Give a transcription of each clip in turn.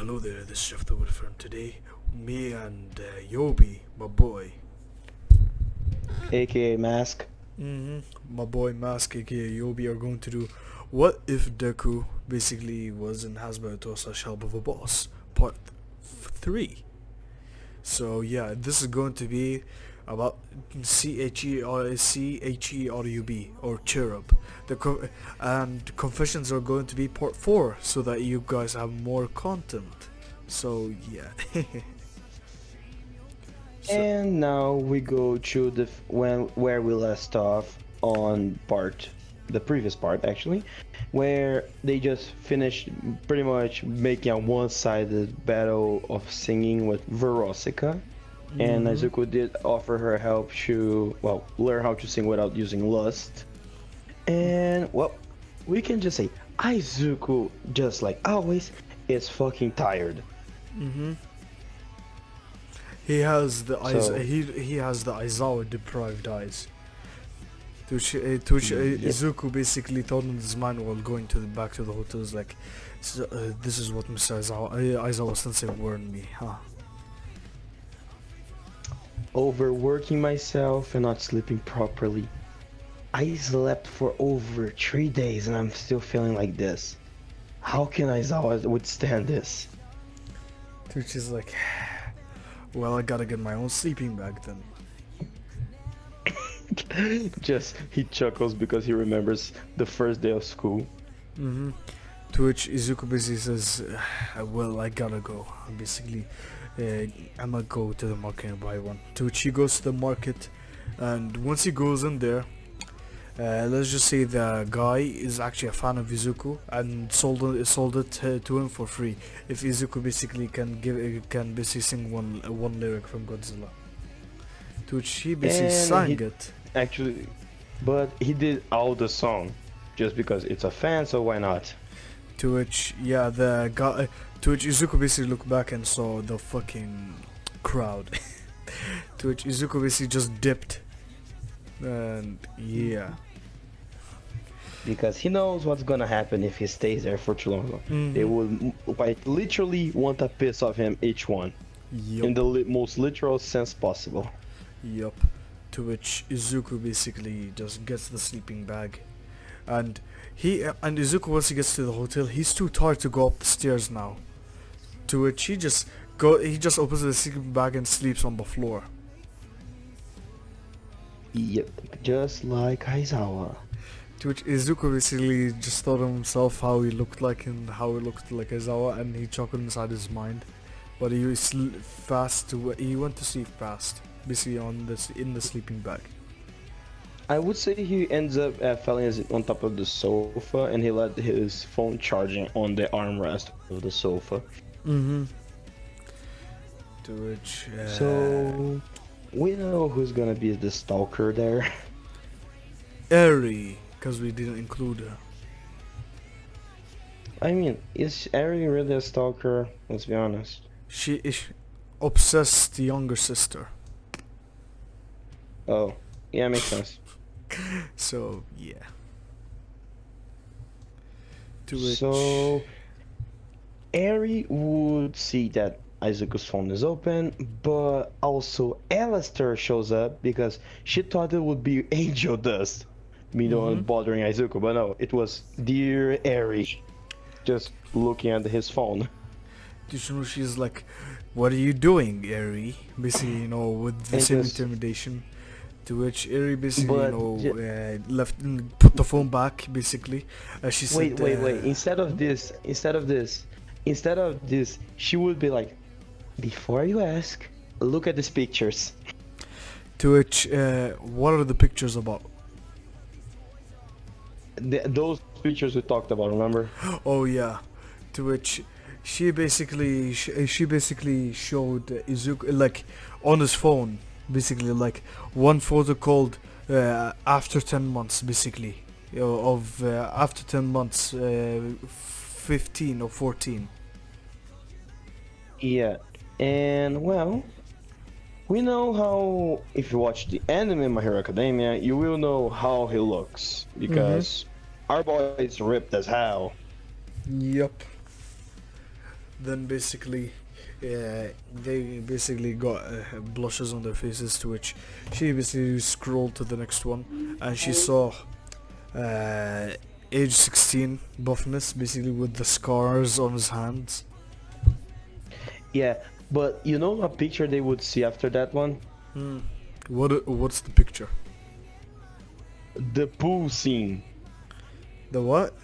hello there, this is Chef the Whatifer, and today, me and Yobi, my boy, aka Mask. my boy Mask, aka Yobi, are going to do What If Deku basically was in Hazbin /Shell of a Boss, part 3. So yeah, this is going to be about C.H.E.R.U.B or C.H.E.R.U.B. And confessions are going to be part 4 so that you guys have more content. So yeah. And now we go to where we left off on the previous part actually, where they just finished pretty much making a one-sided battle of singing with Verosica. And Izuku did offer her help to, well, learn how to sing without using lust. And, well, we can just say Izuku, just like always, is fucking tired. He has the eyes. So- He has the Aizawa deprived eyes. To which Izuku basically told him his mind while going back to the hotel is like, this is what Mr. Aizawa Sensei warned me, huh? Overworking myself and not sleeping properly. I slept for over 3 days and I'm still feeling like this. How can Aizawa withstand this? Which is like, well, I gotta get my own sleeping bag then. Just he chuckles because he remembers the first day of school. To which Izuku basically says, well, I gotta go. Basically, I'm gonna go to the market and buy one. To which he goes to the market, and once he goes in there, let's just say the guy is actually a fan of Izuku and sold it to him for free. If Izuku basically can basically sing one lyric from Godzilla. To which he basically And sang he- it. Actually, but he did all the song just because it's a fan, so why not? To which, yeah, the guy. To which Izuku basically looked back and saw the fucking crowd. To which Izuku basically just dipped. And yeah. Because he knows what's gonna happen if he stays there for too long. They will literally want to piss off him, each one, in the most literal sense possible. Yup. To which Izuku basically just gets the sleeping bag, and Izuku, once he gets to the hotel, he's too tired to go up the stairs now. To which he just opens the sleeping bag and sleeps on the floor. Yep, just like Aizawa. To which Izuku basically just thought of himself how he looked like and how he looked like Aizawa, and he chuckled inside his mind. But he went to sleep fast, basically in the sleeping bag. I would say he ends up falling on top of the sofa, and he let his phone charging on the armrest of the sofa. To which So we know who's gonna be the stalker there. Eri, because we didn't include her. I mean, is Eri really a stalker? Let's be honest. She is obsessed younger sister. Oh, yeah, makes sense. So yeah. To which So Eri would see that Izuku's phone is open, but also Alistair shows up because she thought it would be Angel Dust, bothering Izuku, but no, it was dear Eri, just looking at his phone. she's like, what are you doing, Eri? Basically, with the And same just- intimidation. To which Eri basically, But put the phone back, basically. She said, Wait. Instead of this, she would be like, before you ask, look at these pictures. To which, what are the pictures about? Those pictures we talked about, remember? Oh yeah. To which she basically showed Izuku like on his phone, basically like one photo called after 10 months, basically of after 10 months, 15 or 14. Yeah, and well, we know how, if you watch the anime My Hero Academia, you will know how he looks, because our boy is ripped as hell. Yep. Then basically, they basically got blushes on their faces. To which she basically scrolled to the next one, and she saw uh, age 16 buffness, basically with the scars on his hands. Yeah, but you know a picture they would see after that one? Hmm. What's the picture? The pool scene. The what?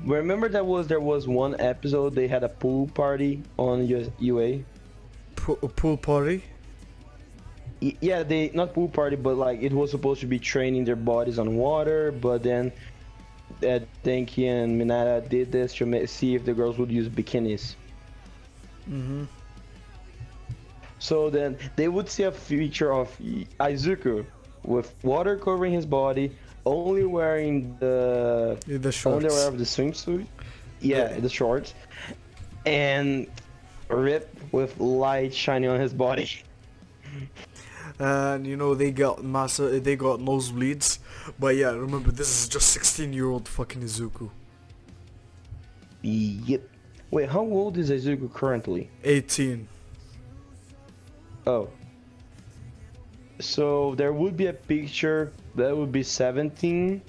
Remember there was one episode they had a pool party on UA? Pool party? Yeah, they not pool party, but like it was supposed to be training their bodies on water, but then Denki and Minata did this to see if the girls would use bikinis. Mm-hmm. So then they would see a feature of Izuku with water covering his body, only wearing The underwear shorts. of the swimsuit. Yeah, the shorts, and Rip with light shining on his body. And they got nosebleeds. But yeah, remember, this is just 16-year-old fucking Izuku. Yep. Wait, how old is Izuku currently? 18. Oh. So there would be a picture that would be 17,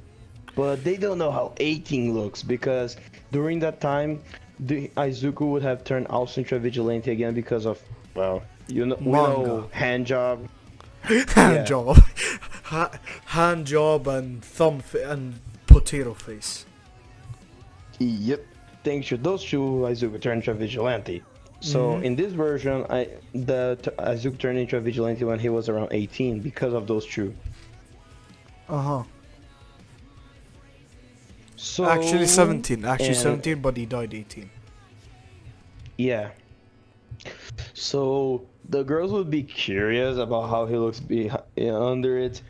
but they don't know how 18 looks because during that time, the Izuku would have turned also into a vigilante again because of, well, we Manga. know hand job. Hand job. Hand job and and potato face. Yep. Thanks to those two, Izuku turned into a vigilante. So in this version, Izuku turned into a vigilante when he was around 18 because of those two. Uh-huh. So Actually 17. and 17, but he died 18. yeah. So the girls would be curious about how he looks under it.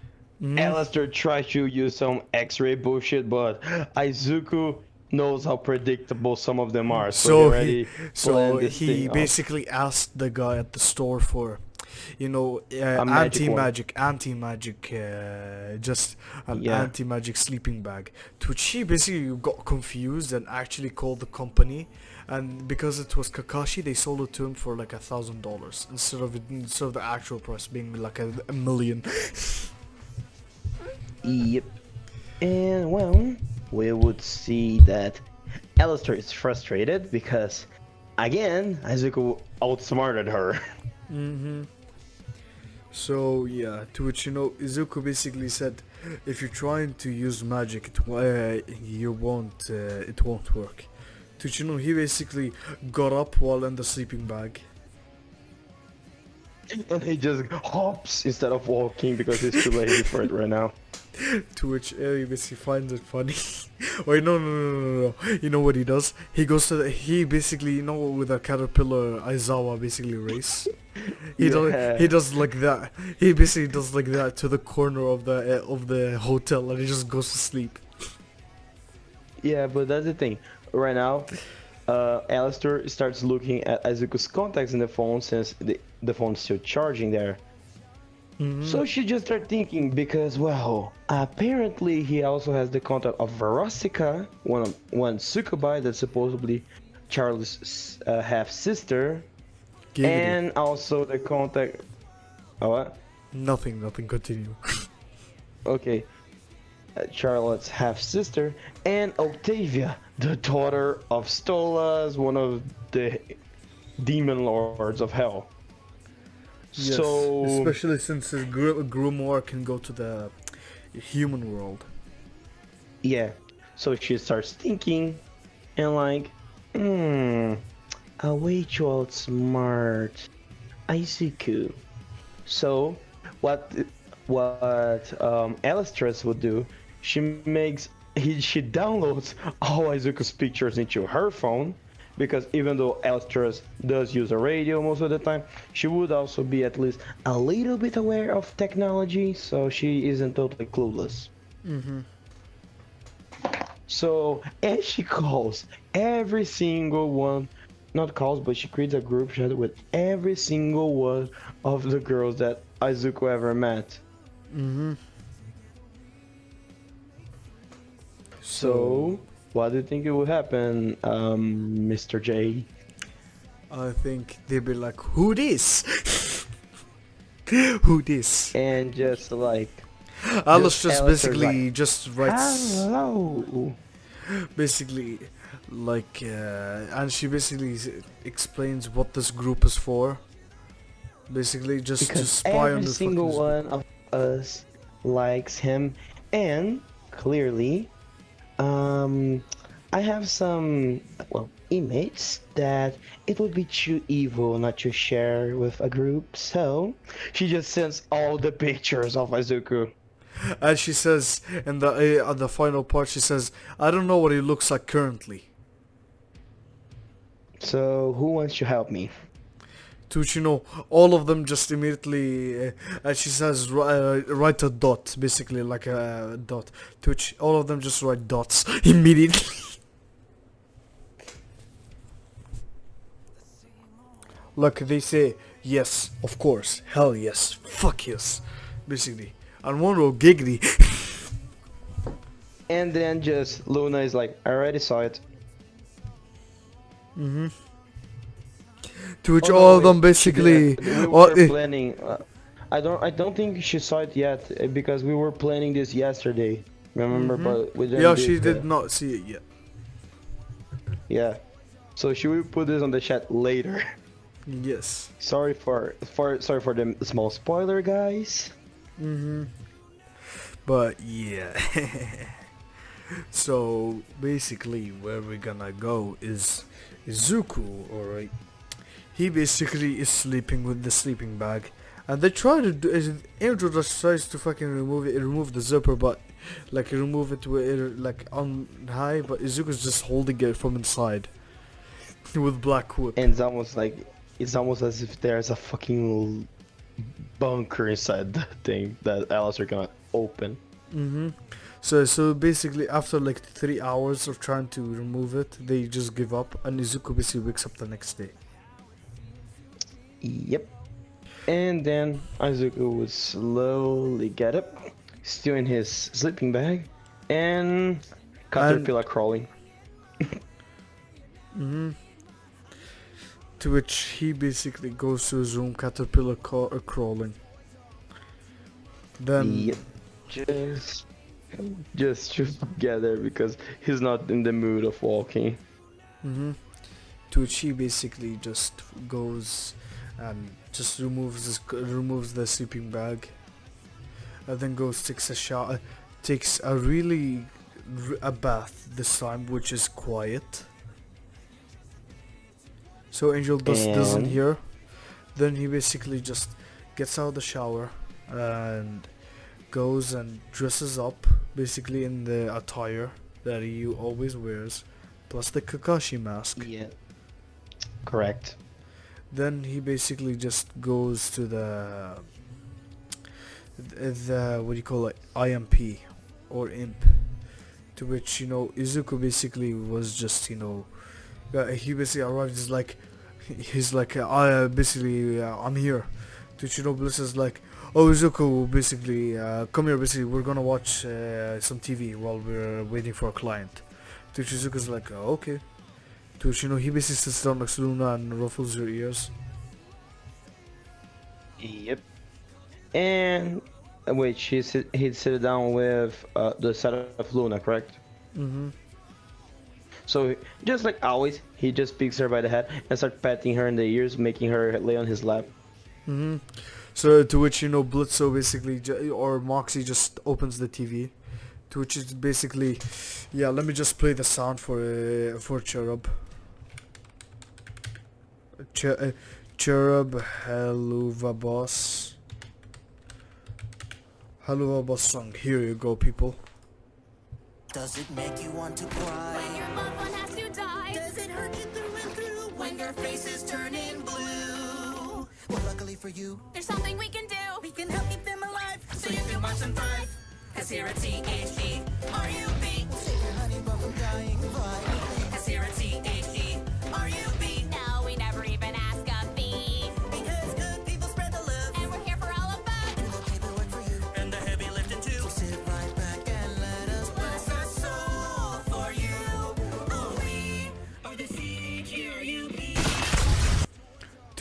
Alistair tries to use some X-ray bullshit, but Izuku knows how predictable some of them are. So he already planned this thing out. Basically asked the guy at the store for, A magic one. anti-magic, just an Yeah. anti-magic sleeping bag. To which he basically got confused and actually called the company, and because it was Kakashi, they sold it to him for like $1,000 instead of the actual price being like a million. Yep. And well, we would see that Alistair is frustrated because, again, Izuku outsmarted her. So yeah, to which Izuku basically said, if you're trying to use magic, it won't work. To which he basically got up while in the sleeping bag. And he just hops instead of walking because he's too lazy for it right now. To which Ellie basically finds it funny. Wait, no. You know what he does? He goes to he basically, with a caterpillar Aizawa basically race. He does like that. He basically does like that to the corner of the hotel, and he just goes to sleep. Yeah, but that's the thing. Right now, Alistair starts looking at Izuku's contacts in the phone since the phone's still charging there. So she just started thinking because, well, apparently he also has the contact of Verostica, one succubi that's supposedly Charlie's half-sister, and also the contact... Oh, what? Nothing, continue. Okay. Charlotte's half-sister, and Octavia, the daughter of Stolas, one of the demon lords of hell. Yes, So especially since his grimoire can go to the human world. yeah, so she starts thinking, and like, a way to outsmart Izuku. So what Alistair would do? She downloads all Izuku's pictures into her phone. Because even though Alistair does use a radio most of the time, she would also be at least a little bit aware of technology, so she isn't totally clueless. So, as she calls every single one, not calls, but she creates a group chat with every single one of the girls that Izuku ever met. So What do you think it will happen, Mr. J? I think they'd be like, who this? Who this? And just like, Alice just Alistair's basically like, just writes hello. basically like and she basically explains what this group is for. Basically just to Because spy on every the single fuckers. one of us likes him, and clearly, um, I have some, well, inmates that it would be too evil not to share with a group, so she just sends all the pictures of Izuku. And she says in the at the final part, she says, "I don't know what he looks like currently." So who wants to help me? To which, all of them just immediately, and she says, write a dot, basically like a dot. To which all of them just write dots immediately. Like they say, yes, of course, hell yes, fuck yes, basically. And one wrote giggity. And then just Luna is like, I already saw it. To which Oh, no, all of them wait, she basically, didn't. We all- were planning. I don't think she saw it yet because we were planning this yesterday. Remember, but we didn't. yeah, do she it, did not see it yet. Yeah. So should we put this on the chat later? Yes. Sorry for the small spoiler, guys. But yeah. So basically where we're gonna go is Izuku, alright. He basically is sleeping with the sleeping bag. And they try to do Angel just tries to fucking remove the zipper, but like remove it with like on high, but Izuku's just holding it from inside. With black whip. And it's almost as if there's a fucking bunker inside the thing that Alistair cannot open. So basically after like 3 hours of trying to remove it, they just give up and Izuku basically wakes up the next day. Yep. And then Izuku would slowly get up, still in his sleeping bag, and caterpillar crawling. To which he basically goes to his room, caterpillar crawling. Then Yep. Just get there because he's not in the mood of walking. to which he basically just goes and just removes the sleeping bag, and then goes takes a shower, takes a really a bath this time, which is quiet. So Angel doesn't And- hear. Then he basically just gets out of the shower and goes and dresses up, basically in the attire that he always wears, plus the Kakashi mask. Yeah. Correct. Then he basically just goes to the what do you call it, IMP or imp, to which Izuku basically was just he basically arrived. He's like basically I'm here. To which Bliss is like, oh Izuku, basically come here. Basically we're gonna watch some TV while we're waiting for a client. To which Izuku's like, oh, okay. To which he basically sits down next to Luna and ruffles her ears. Yep. And wait, he'd sit down with the side of Luna, correct? So just like always, he just picks her by the head and starts patting her in the ears, making her lay on his lap. So to which Blitzo basically or Moxie just opens the TV, to which is basically, yeah. Let me just play the sound for C.H.E.R.U.B. C.H.E.R.U.B, Helluva Boss. Helluva Boss song. Here you go, people. Does it make you want to cry? When your loved one has to die. Does it hurt you through and through when your face is turning blue? Well, luckily for you, There's something we can do. we can help keep them alive so you can watch them thrive. Cause here at C.H.E.R.U.B, we'll save your honey bun from dying violently. Cause here at C.H.E.R.U.B, No, we never even ask a fee. because good people spread the love. And we're here for all of us. Do the paperwork for you and the heavy lifting too. So sit right back and let us bless our soul for you.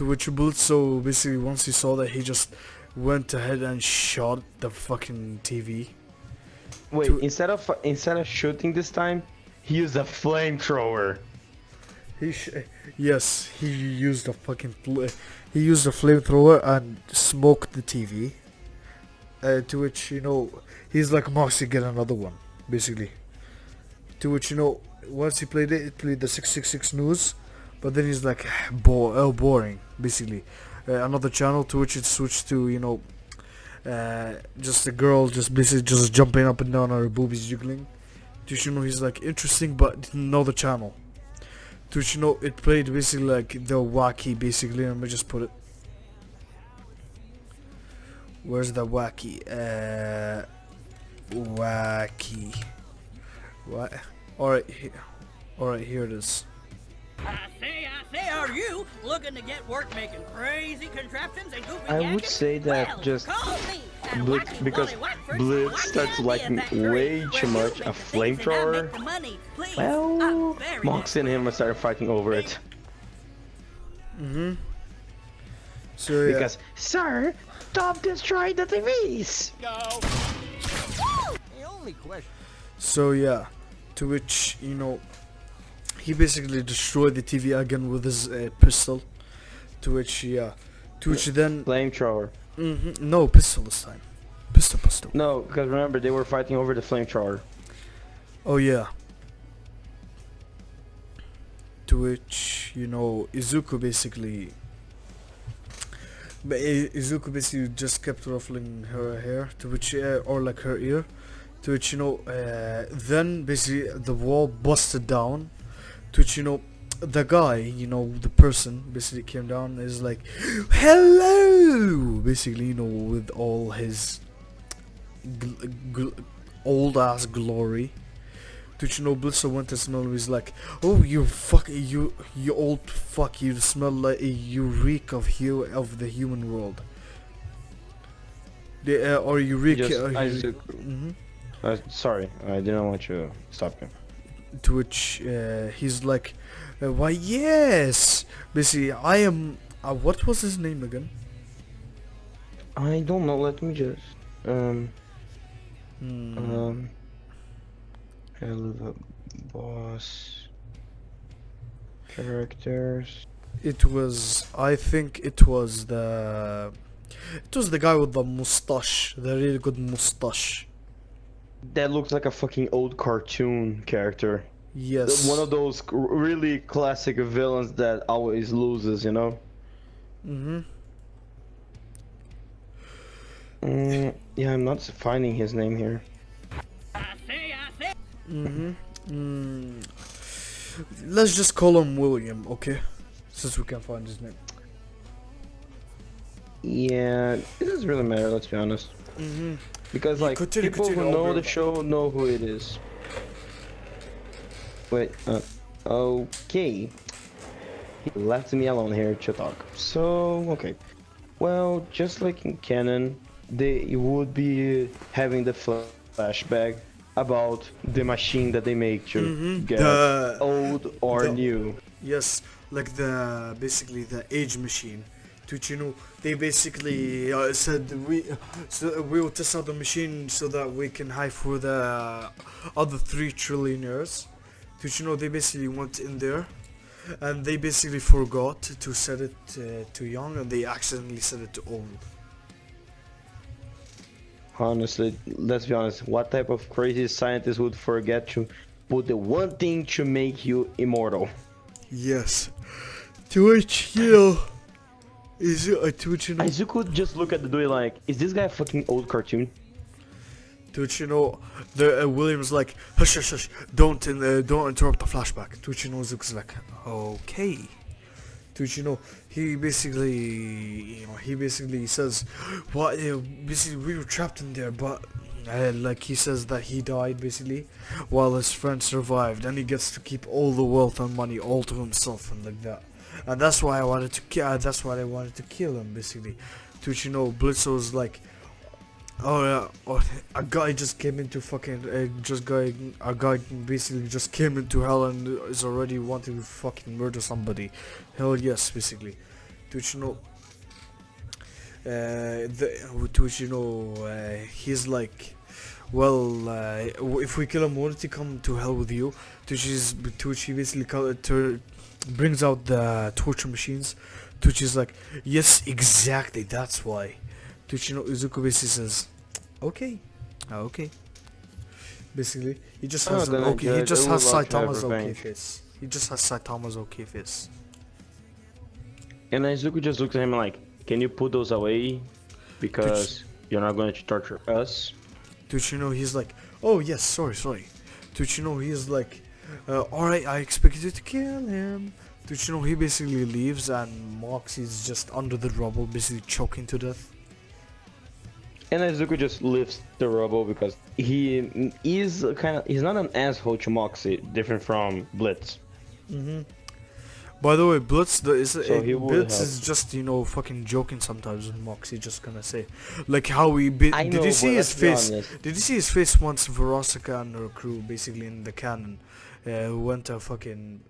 To which Blitzo basically once he saw that he just went ahead and shot the fucking TV. Wait, To- instead of shooting this time, he used a flamethrower. Yes, he used a he used a flamethrower and smoked the TV. To which he's like, Moxie, get another one, basically. To which once he played it played the 666 news, but then he's like, boring, basically. Another channel, to which it switched to just a girl just basically just jumping up and down on her boobies jiggling. To which he's like, interesting, but another channel. To which it played basically like the wacky, basically. Let me just put it. Where's the wacky? Wacky. What? Alright, here it is. I say, are you looking to get work making crazy contraptions and goofy I would gadgets? say that Well, just call me, and Blitz, wacky because Wally Whackford, Blitz wacky starts idea liking factory, way where too you much make a the things and I flamethrower. make the money. Please, Well, I'm very Mox and him started fighting over it. So yeah. Because, sir, stop destroying the TVs! The only question. So yeah, to which he basically destroyed the TV again with his pistol. To which then Flamethrower. no, pistol this time. Pistol. No, because remember, they were fighting over the flamethrower. Oh yeah. To which Izuku basically. But Izuku basically just kept ruffling her hair, to which or like her ear, to which then basically the wall busted down, to which the guy, the person basically came down and is like, hello, basically with all his old ass glory. To which Blitzer went to smell and was like, oh, you old fuck, you smell like you reek of the human world. Or you reek. Sorry, I didn't want you to stop him. To which he's like, why yes, basically I am. What was his name again? I don't know, let me just... Hello, boss... Characters... I think it was the guy with the mustache, the really good mustache. That looks like a fucking old cartoon character. Yes. One of those really classic villains that always loses, Yeah, I'm not finding his name here. I say. Let's just call him William, okay? Since we can't find his name. Yeah, it doesn't really matter, let's be honest. Because like, Continue, people who I'll know be the show know who it is. Wait, okay. He left me alone here to talk. So, okay. Well, just like in canon, they would be having the flashback about the machine that they make to get The- old or the- new. Yes, like basically the age machine. To which they basically said we will test out the machine so that we can hide for the other 3 trillionaires. To which they basically went in there, and they basically forgot to set it to young, and they accidentally set it to old. Honestly, let's be honest, what type of crazy scientist would forget to put the one thing to make you immortal? Yes. To which is to which Izuku just look at the dude like, is this guy a fucking old cartoon? To which the William's like, hush, hush, hush, don't interrupt the flashback. To which Zuko's like, okay. To which he basically says, what? Basically we were trapped in there, but like he says that he died basically, while his friend survived, and he gets to keep all the wealth and money all to himself and like that. And that's why I wanted to kill. That's why I wanted to kill him basically. To which Blitzo was like, oh yeah, a guy just came into fucking a guy basically just came into hell and is already wanting to fucking murder somebody. Hell yes, basically. To which you know, to which you know, he's like, well, if we kill him, won't he come to hell with you? To which he basically brings out the torture machines. To which he's like, yes, exactly, that's why. To which you know, Izuku basically says, okay, okay. Basically, he just has an gonna okay. He judge. just I would has love to have Saitama's okay revenge. face. He just has Saitama's okay face. And Izuku just looks at him like, can you put those away? Because you're not going to torture us. To which you know, he's like, oh yes, sorry. To which you know, he's like, alright, I expected you to kill him. To which you know, he basically leaves and Moxie's just under the rubble, basically choking to death. And Izuku just lifts the rubble because he is he's not an asshole to Moxie, different from Blitz. By the way, Blitz, he would Blitz help. is just, you know, fucking joking sometimes with Moxie, just gonna say. Like how he I did know, you see but his let's be face? honest. Did you see his face once Verosika and her crew, basically in the cannon, who went to fucking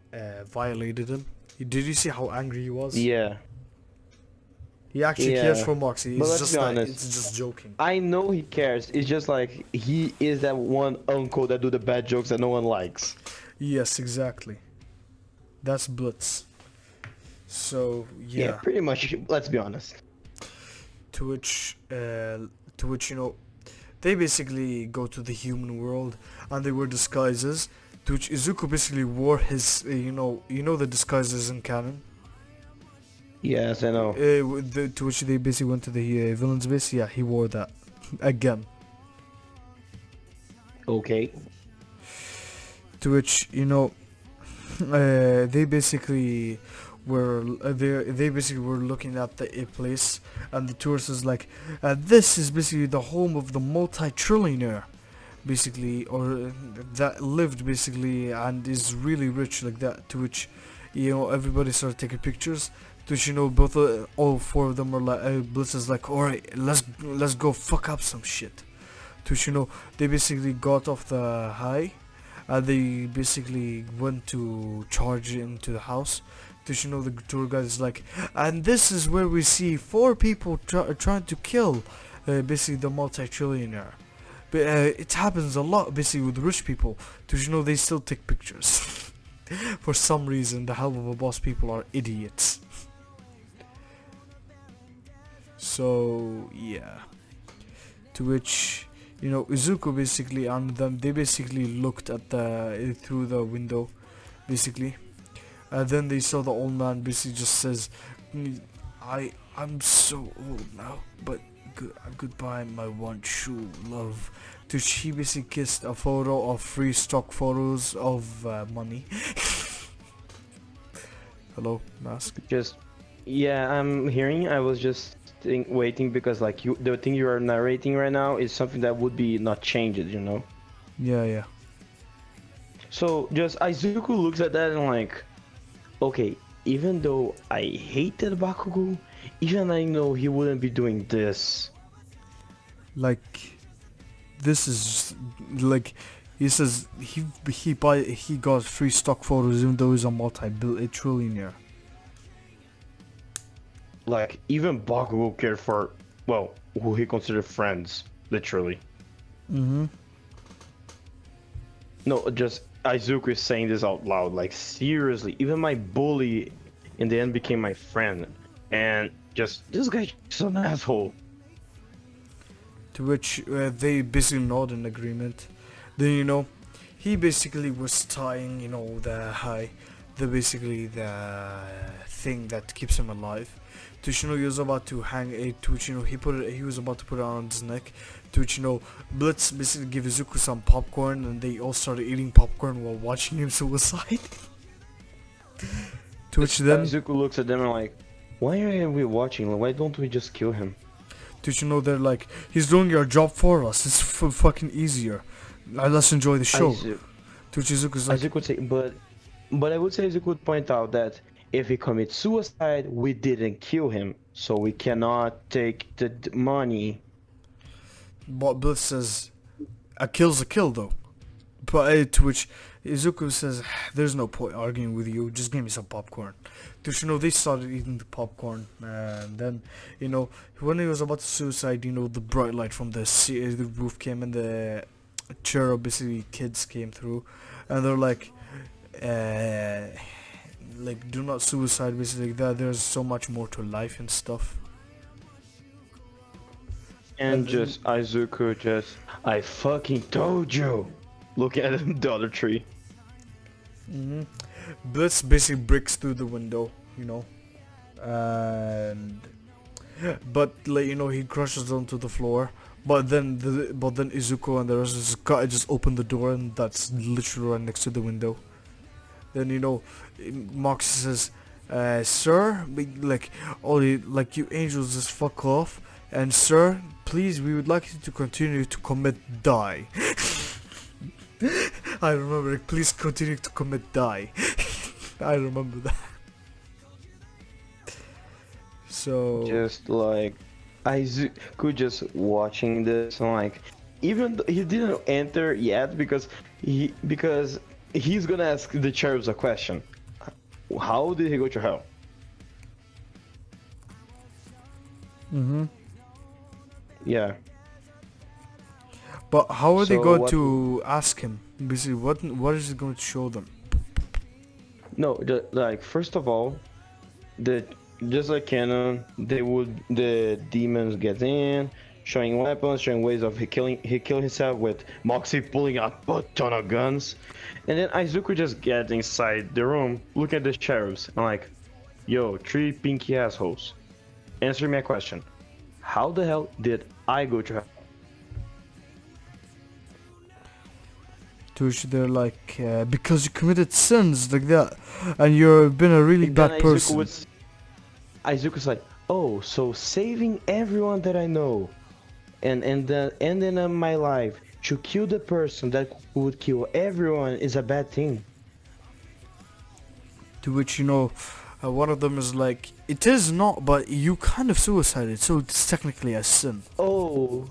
violated him? Did you see how angry he was? Yeah. He actually Yeah. cares for Moxie. But It's let's just be like, honest. it's just joking. I know he cares. It's just like he is that one uncle that do the bad jokes that no one likes. Yes, exactly. That's Blitz. So yeah. Pretty much. Let's be honest. To which you know, they basically go to the human world and they wear disguises. To which Izuku basically wore his, you know the disguises in canon. Yes, I know. To which they basically went to the villain's base. Yeah, he wore that again. Okay. To which you know, they basically were they basically were looking at the place, and the tourist is like, this is basically the home of the multi-trillionaire, basically, or that lived basically and is really rich like that. To which, you know, everybody started taking pictures. To which you know, all four of them are like, Blitz is like, all right, let's go fuck up some shit. To which you know, they basically got off the high. They basically went to charge into the house. To which you know, the tour guide is like, and this is where we see four people trying to kill basically the multi-trillionaire. But it happens a lot basically with rich people. To which you know, they still take pictures. For some reason, the hell of a boss people are idiots. So yeah. To which, you know, Izuku basically and them, they basically looked at the through the window, basically. And then they saw the old man basically just says, I'm so old now, but goodbye my one true love. To which he basically kissed a photo of free stock photos of money. Hello, Mask? Just, yeah, I'm hearing. I was just waiting because like the thing you are narrating right now is something that would be not changed, you know. Yeah. So just Izuku looks at that and like, okay, even though I hated Bakugo, even I know he wouldn't be doing this. Like, this is like, he says he got free stock photos even though he's a multi-trillionaire. Like even Bakugo cared for, well, who he considered friends, literally. No, just Izuku is saying this out loud. Like seriously, even my bully, in the end, became my friend, and just this guy's just an asshole. To which they basically nod in agreement. Then you know, he basically was tying, you know, the thing that keeps him alive. To which you know, he was about to hang it. To which you know, he was about to put it on his neck. To which you know, Blitz basically gave Izuku some popcorn, and they all started eating popcorn while watching him suicide. To which then, Izuku looks at them and like, why are we watching? Why don't we just kill him? to which you know, they're like, he's doing your job for us. It's fucking easier. Let's enjoy the show. To which Izuku's like, Izuku would say, but I would say Izuku would point out that if he commits suicide, we didn't kill him, so we cannot take the money. but Blitz says, a kill's a kill though. But to which Izuku says, "There's no point arguing with you. Just give me some popcorn." To which, they started eating the popcorn, and then when he was about to suicide, the bright light from the roof came, and the C.H.E.R.U.B basically kids came through, and they're like, do not suicide, basically like that. There's so much more to life and stuff. And just Izuku just, I fucking told you. Look at the other tree. Blitz basically breaks through the window, and but he crushes onto the floor. But then Izuku and the rest of the guy just open the door, and that's literally right next to the window. Then Mox says, "Sir, you angels just fuck off, and sir, please, we would like you to continue to commit die." I remember it. Please continue to commit die. I remember that. So Just like Izuku just watching this, and like, even though he didn't enter yet because he's gonna ask the cherubs a question. How did he go to hell? Yeah. but how are they So going what- to ask him? Basically, what is it going to show them? No, first of all, just like canon, the demons get in, showing weapons, showing ways of he kill himself with Moxie pulling out a ton of guns, and then Izuku just gets inside the room, look at the cherubs, and like, yo, three pinky assholes, answer me a question. How the hell did I go to hell? To which they're like, because you committed sins like that, and you've been a really And bad then person. Izuku's like, oh, so saving everyone that I know, and then ending up my life to kill the person that would kill everyone is a bad thing. To which one of them is like, it is not, but you kind of suicided, so it's technically a sin. Oh,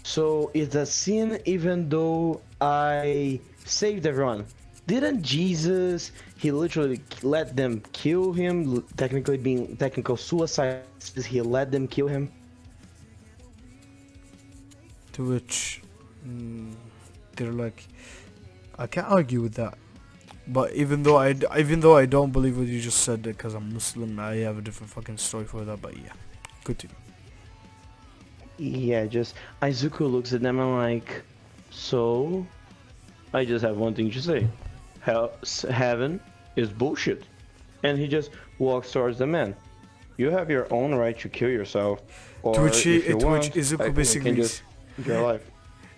so it's a sin even though I saved everyone. Didn't Jesus, he literally let them kill him, technically being technical suicide, he let them kill him? To which they're like, I can't argue with that. But even though I don't believe what you just said, because I'm Muslim, I have a different fucking story for that. But yeah, continue. Yeah, just Izuku looks at them and like, so I just have one thing to say. Heaven is bullshit. And he just walks towards the man. You have your own right to kill yourself. Or To which if you want, Izuku I can basically just take your life.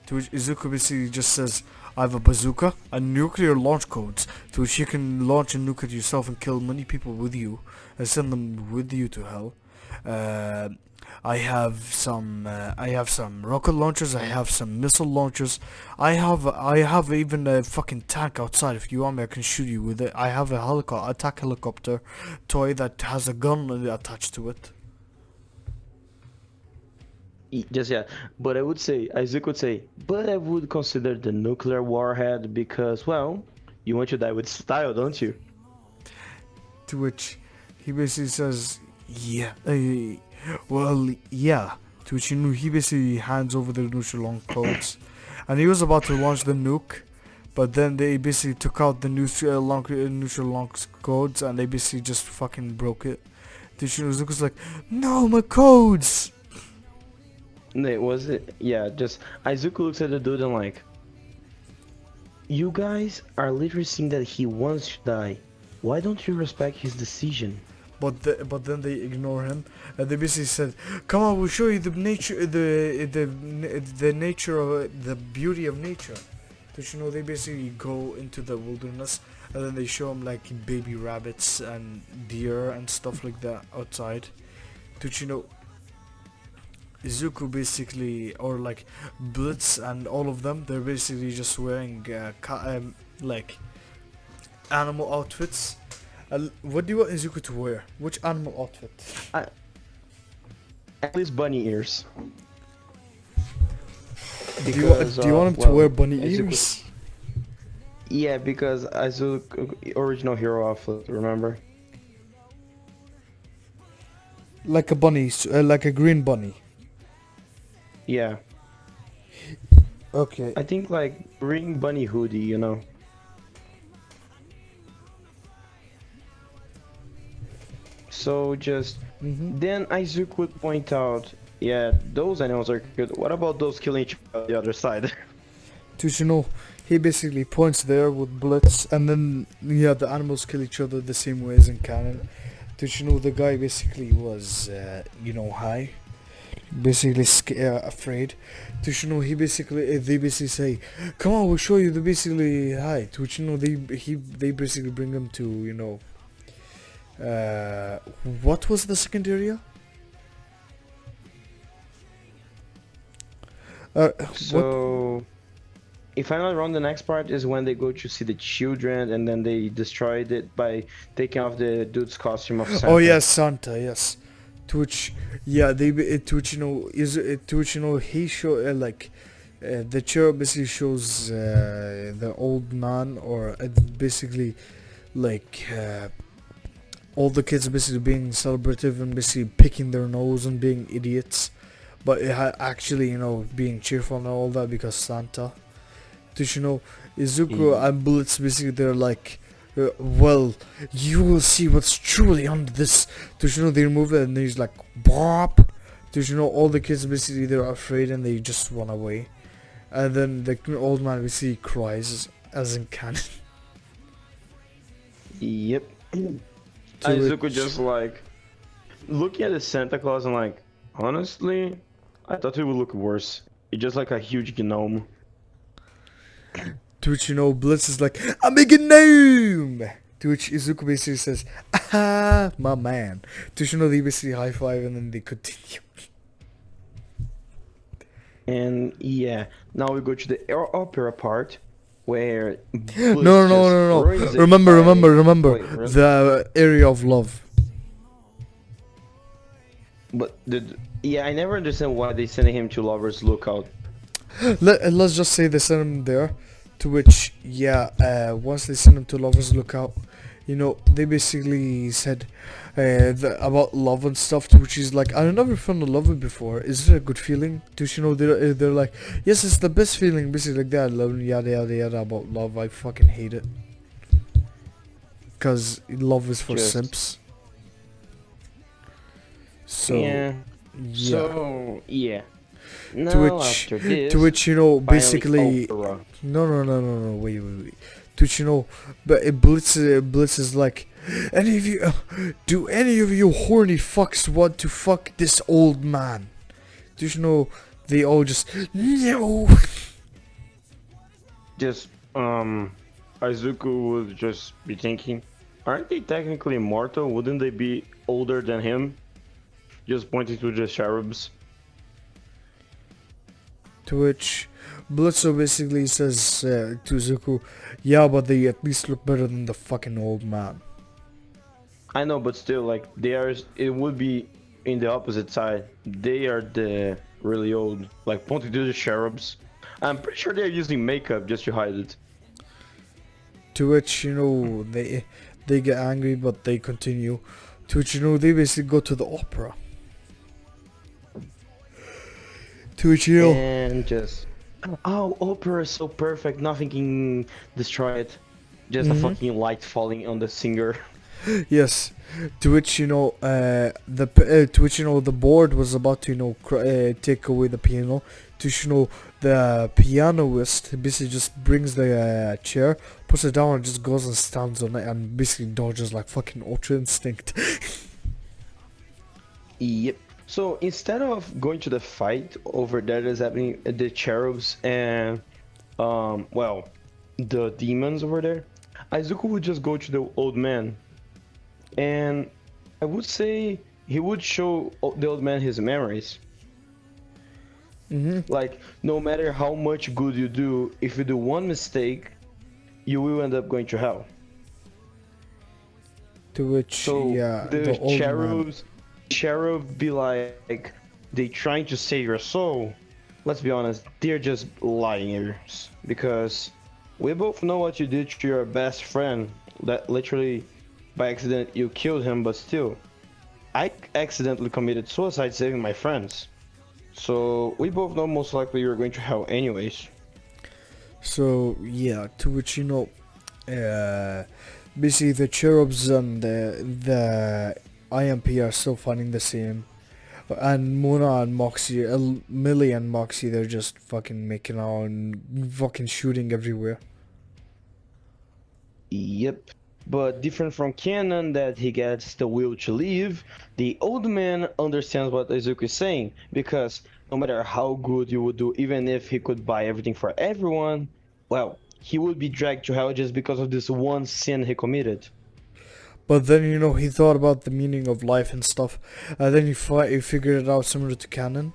To which Izuku basically just says, I have a bazooka and nuclear launch codes, to which you can launch a nuke at yourself and kill many people with you and send them with you to hell. I have some rocket launchers. I have some missile launchers. I have even a fucking tank outside. If you want me, I can shoot you with it. I have a attack helicopter toy that has a gun attached to it. Just yeah, but I would say, Isaac would say, but I would consider the nuclear warhead because, well, you want to die with style, don't you? To which he basically says, yeah, well, yeah. To which he basically hands over the neutral launch codes, and he was about to launch the nuke, but then they basically took out the neutral launch codes, and they basically just fucking broke it. To which Zuko's like, no, my codes. No, was it? Yeah, just Izuku looks at the dude and like, you guys are literally saying that he wants to die. Why don't you respect his decision? But then they ignore him, and they basically said, "Come on, we'll show you the nature, the nature of the beauty of nature." So they basically go into the wilderness, and then they show him like baby rabbits and deer and stuff like that outside. Izuku basically, or like Blitz and all of them, they're basically just wearing like animal outfits. What do you want Izuku to wear? Which animal outfit? At least bunny ears. because do you want of, him to well, wear bunny Izuku. ears? Yeah, because Izuku, original hero outfit, remember? Like a bunny, like a green bunny. Yeah, Okay. I think like green bunny hoodie, you know. So just Mm-hmm. then Izuku would point out, yeah, those animals are good. What about those killing each other on the other side? Tushino, he basically points there with Blitz, and then yeah, the animals kill each other the same way as in canon. Tushino, the guy basically was, high, basically afraid. Tushino, they basically say, "Come on, we'll show you." The basically high. Tushino, they basically bring him to, what was the second area? What? So if I'm not wrong, the next part is when they go to see the children, and then they destroyed it by taking off the dude's costume of Santa. Oh yes, Santa. Yes, to which, yeah, to which to which he show the chair basically shows the old man, or basically like all the kids basically being celebrative and basically picking their nose and being idiots, but actually being cheerful and all that because Santa. To Izuku Yeah. and Blitz basically they're like, well, you will see what's truly under this. To they remove it and he's like, bop. To all the kids basically they're afraid and they just run away, and then the old man basically cries as in canon. Yep. To Izuku which- just like looking at the Santa Claus and like, honestly, I thought it would look worse. It's just like a huge gnome. To which Blitz is like, I'm a gnome. To which Izuku basically says, ah, my man. To which they basically high five and then they continue. And yeah, now we go to the opera part where No. Remember. Wait, really? The area of love. But yeah, I never understand why they sending him to Lover's Lookout. Let's just say they sent him there. To which, once they sent him to Lover's Lookout, they basically said about love and stuff. To which he's like, I never felt love before. Is it a good feeling? To which, they're like, yes, it's the best feeling. Basically like that. Love, yada yada yada about love. I fucking hate it. Cause love is for Just- simps. So yeah. yeah. So yeah. Now To which, after this, to which basically. opera. No, wait. To which, but Blitz is like, do any of you horny fucks want to fuck this old man? To which, they all just, no. Just Izuku would just be thinking, aren't they technically immortal? Wouldn't they be older than him? Just pointing to the cherubs. To which, Blitzo basically says to Zuko, yeah, but they at least look better than the fucking old man. I know, but still, like it would be in the opposite side. They are the really old, like pointing to the cherubs. I'm pretty sure they're using makeup just to hide it. To which, they get angry, but they continue. To which, they basically go to the opera. To which, And just, oh, opera is so perfect. Nothing can destroy it. Just a fucking light falling on the singer. yes. To which, to which, the board was about to, take away the piano. To which, the pianist basically just brings the chair, puts it down, and just goes and stands on it, and basically dodges like fucking Ultra Instinct. Yep. So instead of going to the fight over there that's happening, the cherubs and the demons over there, Izuku would just go to the old man, and I would say he would show the old man his memories. Like, no matter how much good you do, if you do one mistake, you will end up going to hell. To which, So the old man. cherubs be like, they trying to save your soul, let's be honest, they're just liars because we both know what you did to your best friend. That literally, by accident, you killed him, but still, I accidentally committed suicide saving my friends. So we both know most likely you're going to hell anyways. So yeah, to which basically the cherubs and the IMP are still fighting the same, and Mona and Moxie, Millie and Moxie, they're just fucking making out and fucking shooting everywhere. Yep. But different from Canon that he gets the will to leave, the old man understands what Izuku is saying because no matter how good you would do, even if he could buy everything for everyone, well, he would be dragged to hell just because of this one sin he committed. But then he thought about the meaning of life and stuff, and then he figured it out similar to canon.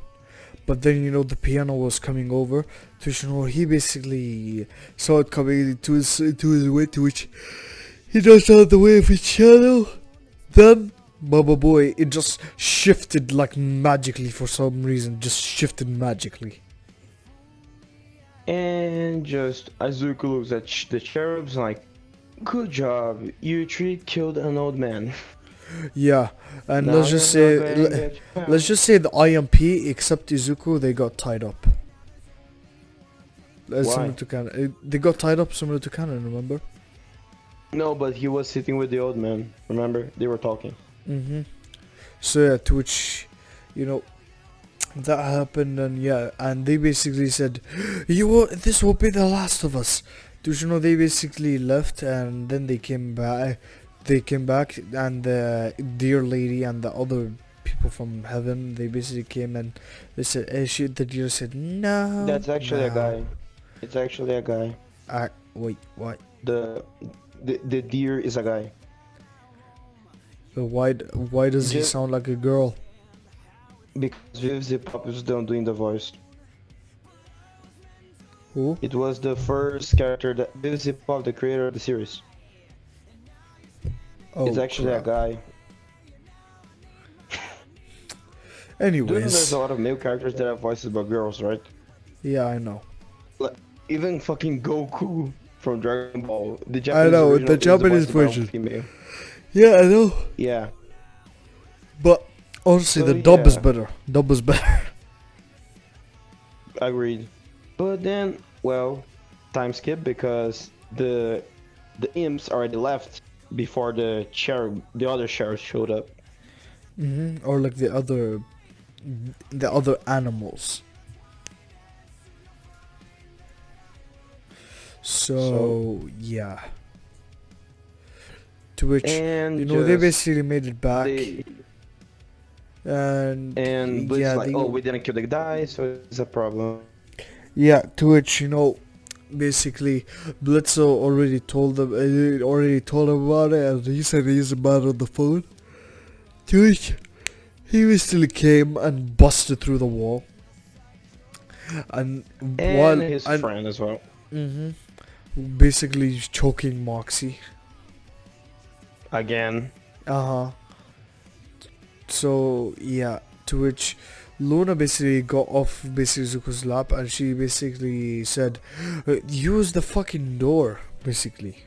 But then the piano was coming over, to he basically saw it coming to his way, to which he just out the way of his shadow. Then, Baba Boy, it just shifted like magically for some reason, just shifted magically. And just Izuku looks at the cherubs like, good job, you three killed an old man. Yeah, and Now let's just you're say, not going to hell. let's just say the IMP, except Izuku, they got tied up. Similar to canon. They got tied up similar to canon, remember? No, but he was sitting with the old man. Remember? They were talking. Mm-hmm. So yeah, to which, that happened, and yeah, and they basically said, this will be the last of us. To they basically left, and then they came back. They came back, and the dear lady and the other people from heaven, they basically came and they said, the deer said, no. That's actually a no." guy. It's actually a guy. Wait, what? The deer is a guy. But why does he Just- sound like a girl? Because Viv the Pop is done doing the voice. Who? It was the first character that Viv the Pop, the creator of the series. Oh, It's actually a crap. guy. Do you know there's Anyways, a lot of male characters that have voices about girls, right? yeah, I know. Even fucking Goku from Dragon Ball. The Japanese know, original the is Japanese voiced by a version. Female. Yeah, I know. Yeah. But honestly, So, the dub is yeah. better. Dub is better. Agreed. But then, well, time skip because the imps already left before the other C.H.E.R.U.B showed up. Or like the other animals. So yeah. To which And they just basically made it back, they- and and Blitz yeah, like, they, oh, we didn't kill the guy, so it's a problem. yeah. To which basically Blitzo already told them, about it, and he said he's a man on the phone. To which he basically came and busted through the wall, and And his friend as well. basically choking Moxie. Again. So yeah, to which Luna basically got off Zuko's lap, and she basically said, use the fucking door, basically.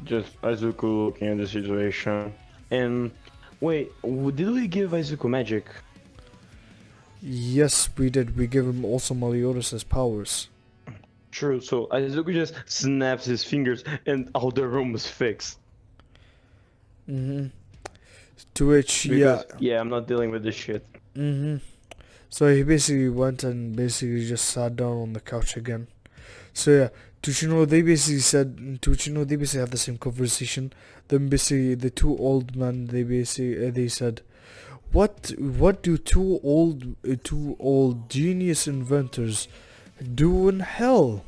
Just Izuku looking at the situation. And wait, did we give Izuku magic? Yes, we did. We give him also Meliodas' powers. True, so Izuku just snaps his fingers and all the room is fixed. To which, Because, yeah, I'm not dealing with this shit. So he basically went and basically just sat down on the couch again. So yeah, they basically said, they basically had the same conversation. Then basically the two old men, they said, what do two old genius inventors do in hell?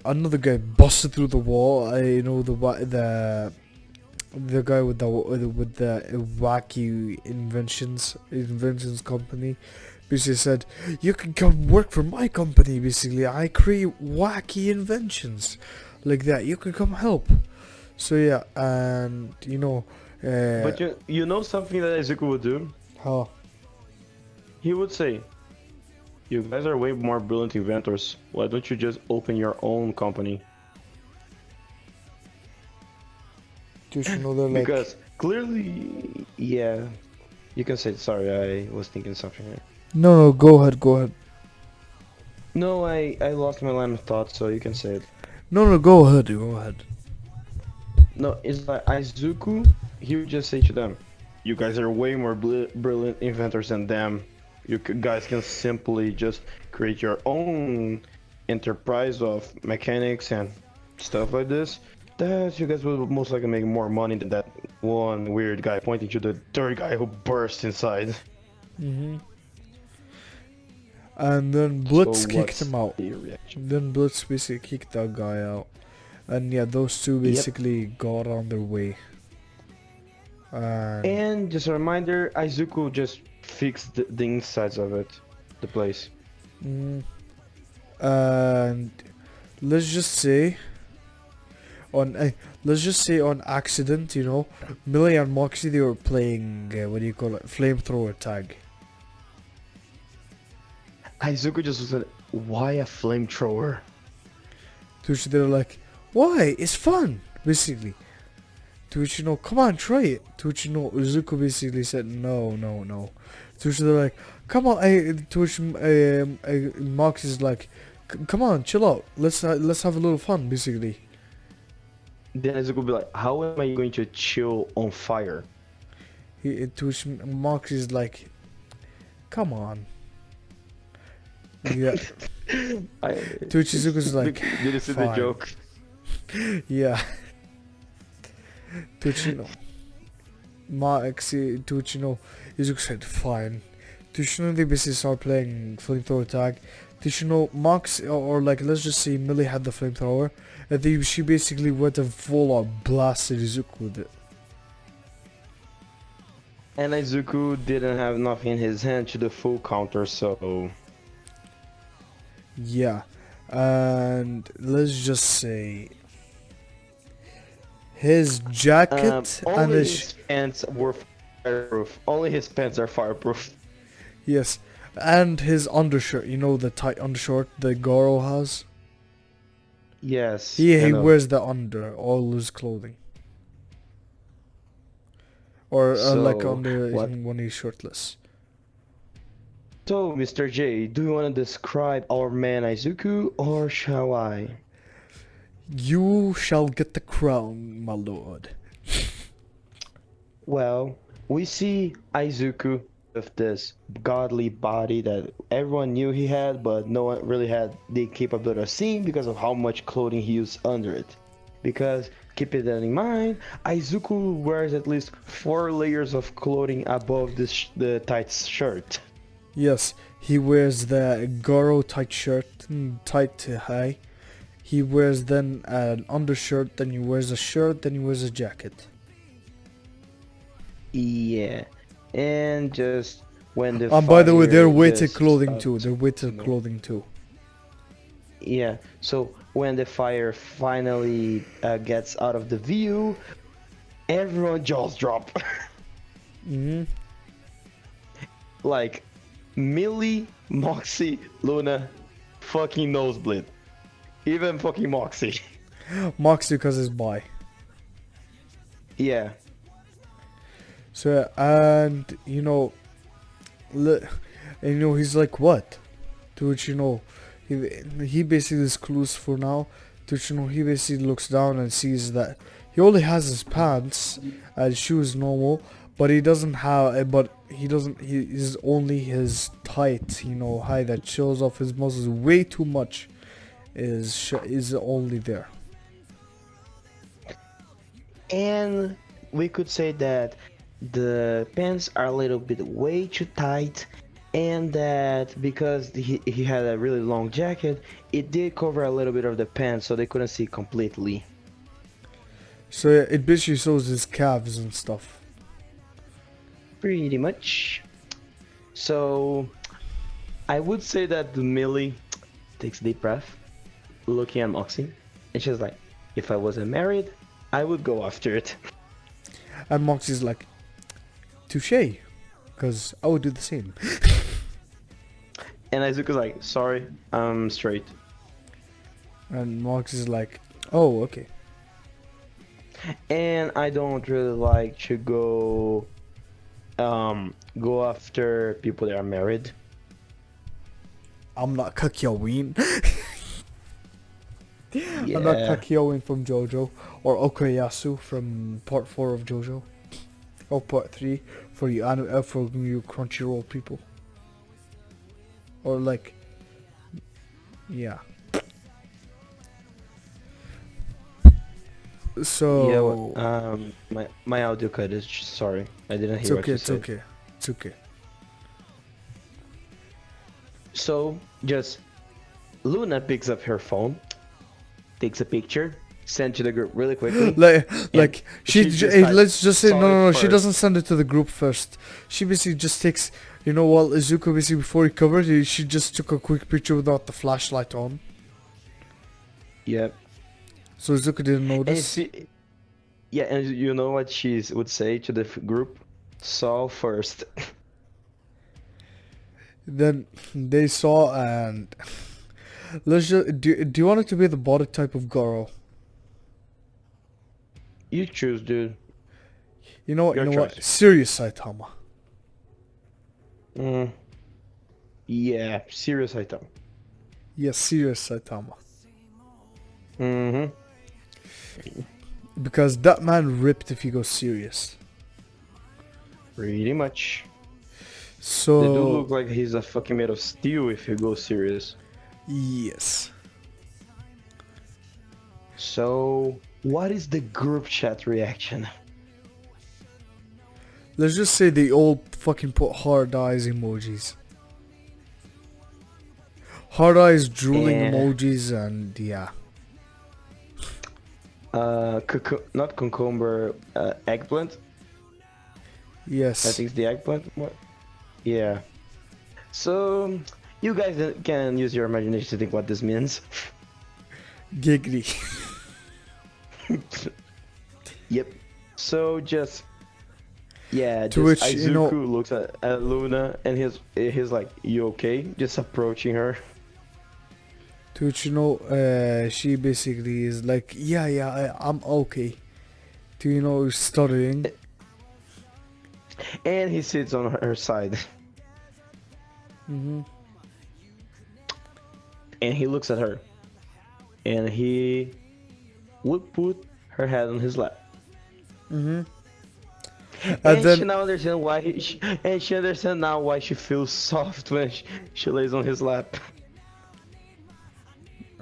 Another guy busted through the wall. The guy with the wacky inventions company basically said, you can come work for my company. Basically, I create wacky inventions like that. You can come help. So yeah, and But you know something that Izuku would do? how he would say, "You guys are way more brilliant inventors. Why don't you just open your own company?" Don't you know they're like, Because clearly, yeah, you can say. Sorry, I was thinking something here. no, go ahead, go ahead. No, I lost my line of thought, so you can say it. No, go ahead, go ahead. No, it's like Izuku. He would just say to them, "You guys are way more brilliant inventors than them. You guys can simply just create your own enterprise of mechanics and stuff like this. That you guys will most likely make more money than that one weird guy pointing to the third guy who burst inside." And then Blitz So kicked what's him out. your reaction? Then Blitz basically kicked that guy out. And yeah, those two basically got on their way. And just a reminder, Izuku just fixed the insides of it, the place. And let's just say on accident, you know, Millie and Moxie, they were playing what do you call it, flamethrower tag. Izuku just said, "Why a flamethrower?" To which they're like, why? It's fun, basically. To which, you know, come on, try it. To which, you know, Izuku basically said, no. To which they're like, come on. To which Mox is like, come on, chill out. Let's have a little fun, basically. Then Izuku will be like, "How am I going to chill on fire?" To which Mox is like, come on. Yeah. To which Izuku's like, Did you see the fine. joke? Yeah. To which, you know, Moxie, to which, you know, Izuku said, fine. To which, you know, they basically start playing flamethrower tag. To which, you know, Mox, or like, let's just say Millie had the flamethrower, and then she basically went and full on blasted Izuku with it. And Izuku didn't have nothing in his hand to the full counter, so Yeah. And let's just say his jacket and only his his pants were fireproof. Only his pants are fireproof. yes, and his undershirt, you know, the tight undershirt that Goro has. Yes. He I know. wears that under all his clothing, or like So, under what? when he's shirtless. So, Mr. J, do you want to describe our man Izuku, or shall I? You shall get the crown, my lord. Well, we see Izuku with this godly body that everyone knew he had, but no one really had the capability of seeing because of how much clothing he used under it. Because, keep it in mind, Izuku wears at least 4 layers of clothing above the tight shirt. Yes, he wears the Goro tight shirt, tight high. He wears then an undershirt, then he wears a shirt, then he wears a jacket. Yeah, and just when the And by the way, they're fire weighted just clothing too. starts- They're weighted clothing too. Yeah, so when the fire finally gets out of the view, everyone jaws drop. Like Millie, Moxie, Luna, fucking nosebleed. Even fucking Moxie. Moxie because he's bi. Yeah. So and you know, he's like what? To which you know, he basically is clueless for now. To which you know he basically looks down and sees that he only has his pants and shoes normal, but he doesn't have. But he doesn't. He is only his tight, you know, high that shows off his muscles way too much. Is only there. And we could say that the pants are a little bit way too tight, and that because he had a really long jacket, it did cover a little bit of the pants, so they couldn't see completely. So yeah, it basically shows his calves and stuff. Pretty much. So I would say that Millie takes a deep breath, looking at Moxie, and she's like, "If I wasn't married, I would go after it." And Moxie's like, touche, because I would do the same. And Izuku's like, sorry, I'm straight. And Marx is like, oh, okay. And I don't really like to go after people that are married. I'm not Kakyoin. Yeah. I'm not Kakyoin from JoJo, or Okuyasu from part 4 of JoJo, or part 3 for you for you Crunchyroll people. Or like, yeah. So Yeah, my audio cut is sorry. I didn't it's hear what okay. you It's said. okay. It's okay. So just Luna picks up her phone, takes a picture, sends to the group really quickly. like she decides, let's just say saw no, it she first. doesn't send it to the group first. She basically just takes, while Izuku basically before he covered it, she just took a quick picture without the flashlight on, Yep. so Izuku didn't And notice. yeah, and you know what she would say to the group? Saw first. Then they saw, and let's just do you want it to be the body type of girl? You choose, dude. You know what? Your You know what? choice. Serious Saitama. Yeah, serious item. Yes, serious Saitama. Mm-hmm. Because that man ripped if he goes serious. Pretty much. So They do look like he's a fucking made of steel if you go serious. yes. So, what is the group chat reaction? Let's just say they all fucking put hard eyes emojis. Hard eyes, drooling Yeah. emojis, and yeah. Not cucumber, eggplant. Yes. I think it's the eggplant. What? Yeah. So, you guys can use your imagination to think what this means. Giggly. Yep. So just yeah, To just which, Izuku looks at Luna and he's like, "You okay?" Just approaching her. To which, she basically is like, yeah, I'm okay. To, stuttering. And he sits on her side. Mm-hmm. And he looks at her. And he would put her head on his lap. Mm-hmm. And then she now understands why she understands now why she feels soft when she lays on his lap.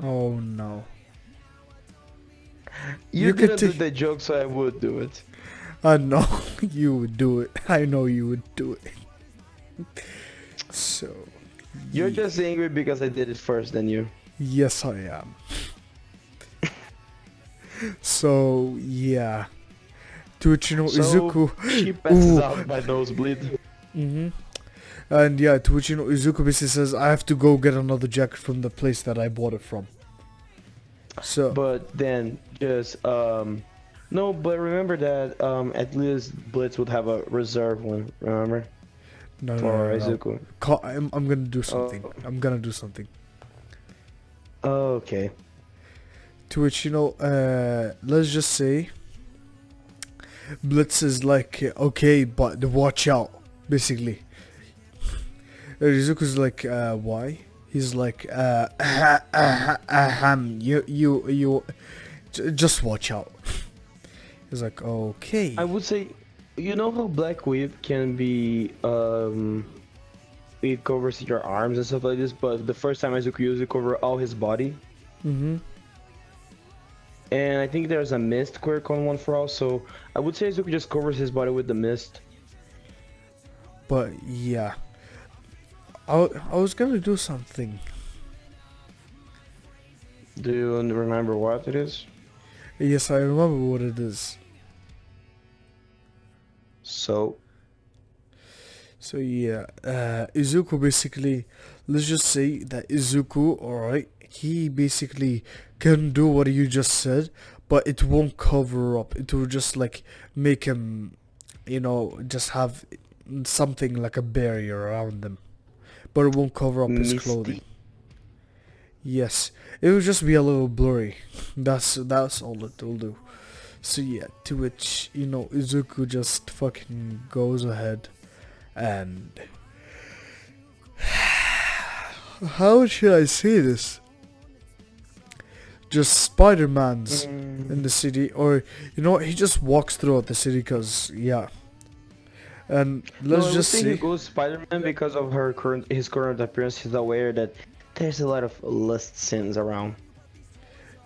oh no. You You could didn't do take- the joke, so I would do it. I know you would do it. I know you would do it. So You're just angry because I did it first than you. yes, I am. So yeah. To which, So Izuku. she passes Ooh. out by nosebleed. Mm-hmm. And yeah, to which, Izuku basically says, I have to go get another jacket from the place that I bought it from. So But then just no, but remember that at least Blitz would have a reserve one, remember? no, For no. Izuku. I'm gonna do something. Oh. I'm gonna do something. Okay. To which, let's just say Blitz is like, okay, but watch out, basically. Izuku's like, why? He's like, you, just watch out. He's like, okay. I would say, you know how Black Whip can be it covers your arms and stuff like this, but the first time Izuku used it cover all his body. Mm-hmm. And I think there's a mist quirk on One for All, so I would say Izuku just covers his body with the mist. But yeah, I was gonna do something. Do you remember what it is? Yes, I remember what it is. So So yeah, Izuku basically, let's just say that Izuku, alright, he basically can do what you just said, but it won't cover up. It will just like make him, just have something like a barrier around them. but it won't cover up his clothing. Misty. Yes, it will just be a little blurry. That's all it will do. So yeah, to which, you know, Izuku just fucking goes ahead and how should I say this? Just Spider-Man's in the city, or you know, he just walks throughout the city, cause yeah. And let's No, I just would say see. he goes Spider-Man because of his current appearance. He's aware that there's a lot of lust sins around.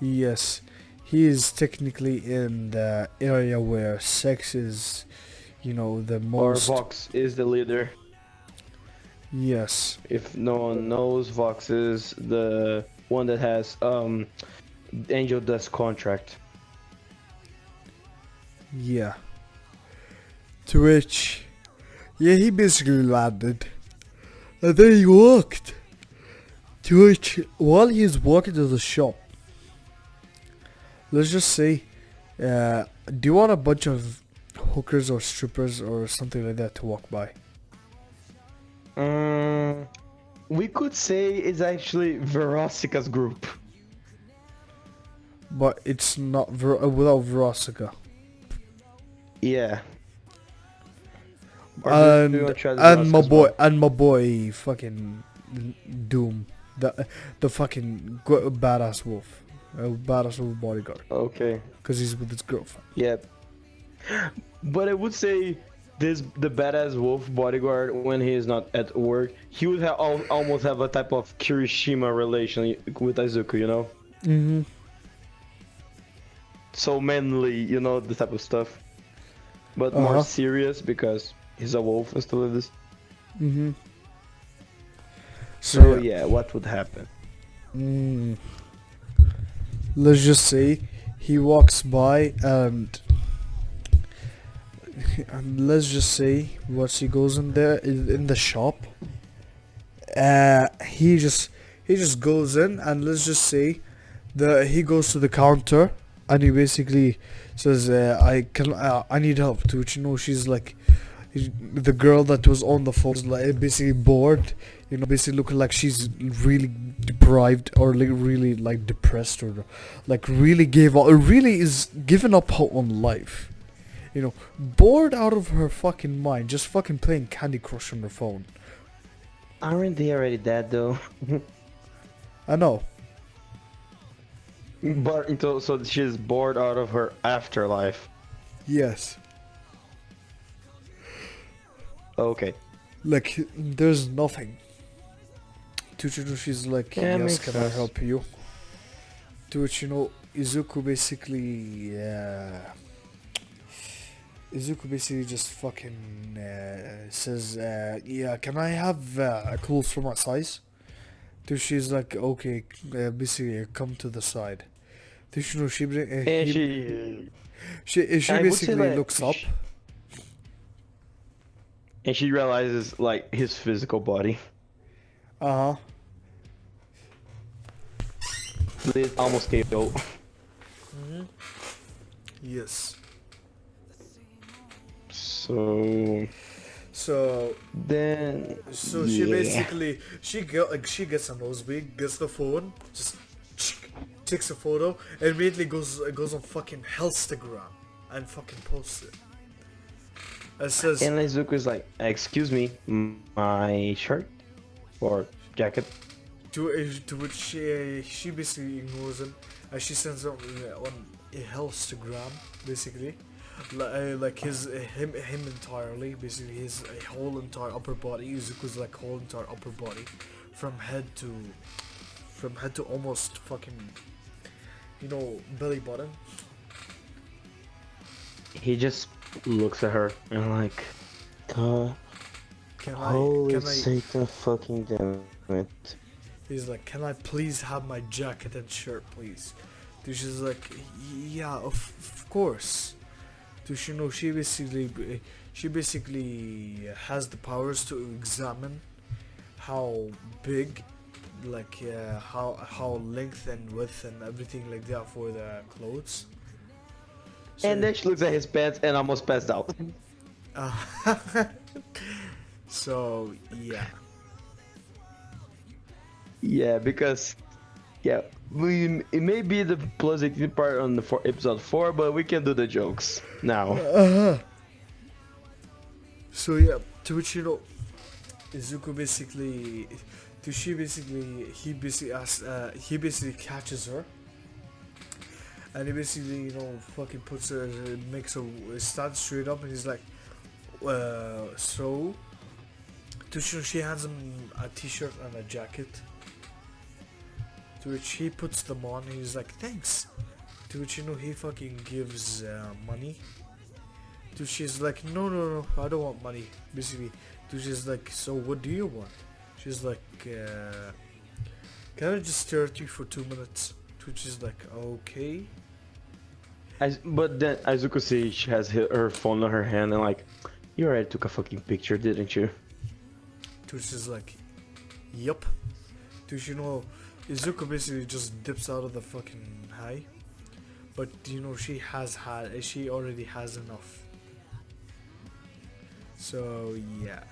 Yes, he is technically in the area where sex is, you know, the Or most. Vox is the leader. Yes, If no one knows, Vox is the one that has Angel Dust contract. yeah. To which, yeah, he basically landed, and then he walked. To which, while he's walking to the shop, let's just say, do you want a bunch of hookers or strippers or something like that to walk by? We could say it's actually Verosica's group. But it's not without Verosika. Yeah. Or do you wanna try the Verosica's one? And my boy fucking Doom, the fucking badass wolf, badass wolf bodyguard, Okay. cause he's with his girlfriend. Yep. But I would say the badass wolf bodyguard, when he is not at work, he would have almost have a type of Kirishima relation with Izuku, you know? Mm-hmm. So manly, you know, the type of stuff. But more serious because he's a wolf and stuff like this. Mm-hmm. So yeah, what would happen? Let's just say he walks by and let's just say once he goes in there in the shop, he just goes in, and let's just say he goes to the counter and he basically says, I need help, to which, you know, she's like, the girl that was on the phone is like basically bored, you know, basically looking like she's really deprived or like really like depressed, or like really really is giving up hope on life, you know, bored out of her fucking mind, just fucking playing Candy Crush on her phone. Aren't they already dead though? I know. But so she's bored out of her afterlife. Yes. Okay. Like, there's nothing. To which she's like, Yeah, yes, makes can I sense. help you? To which, you know, Izuku basically just fucking says, yeah, can I have clothes for my size? To which she's like, okay, basically come to the side. To which, you know, she I would say, basically like, looks up. and she realizes like his physical body. Uh-huh. It almost gave out. Yes. So Then she she basically she gets a nosebleed, gets the phone, just takes a photo, and immediately goes on fucking Hellstagram and fucking posts it. It says, and Izuku is like, excuse me, my shirt or jacket. to which she basically ignores him, and she sends him on a Hellstagram, basically, like him entirely, basically his whole entire upper body, Izuku's like whole entire upper body, from head to almost fucking, you know, belly button. He just looks at her and like, Can holy I? Satan fucking damn it. He's like, can I please have my jacket and shirt, please? Dude, she's like, yeah, of course. Dude, you know, she basically has the powers to examine how big, like how length and width and everything like that for the clothes. So, And then she looks at his pants and almost passed out. so yeah. Yeah, because it may be the plus 18 part on the episode 4, but we can do the jokes now. So yeah, to which Izuku basically, he basically catches her, and he basically fucking puts her, makes her stand straight up, and he's like, so. She hands him a t-shirt and a jacket. To which he puts them on, and he's like, thanks. To which he fucking gives money. To she's like, no, I don't want money. Basically, to she's like, so what do you want? She's like, can I just stare at you for 2 minutes? To which is like, okay. But then Izuku sees she has her phone on her hand and like, you already took a fucking picture, didn't you? To which is like, yup. To which Izuku basically just dips out of the fucking high. But she already has enough. So yeah.